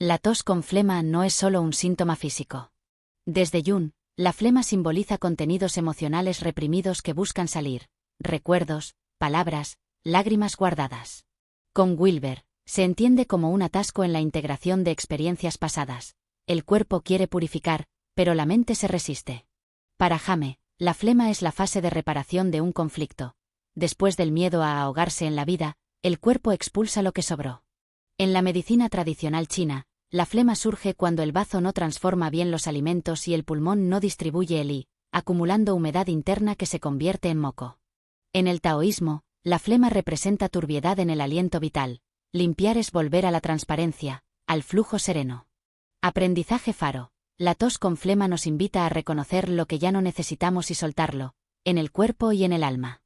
La tos con flema no es solo un síntoma físico. Desde Jung, la flema simboliza contenidos emocionales reprimidos que buscan salir, recuerdos, palabras, lágrimas guardadas. Con Wilber, se entiende como un atasco en la integración de experiencias pasadas. El cuerpo quiere purificar, pero la mente se resiste. Para Jame, la flema es la fase de reparación de un conflicto. Después del miedo a ahogarse en la vida, el cuerpo expulsa lo que sobró. En la medicina tradicional china, la flema surge cuando el bazo no transforma bien los alimentos y el pulmón no distribuye el Yi, acumulando humedad interna que se convierte en moco. En el taoísmo, la flema representa turbiedad en el aliento vital. Limpiar es volver a la transparencia, al flujo sereno. Aprendizaje faro. La tos con flema nos invita a reconocer lo que ya no necesitamos y soltarlo, en el cuerpo y en el alma.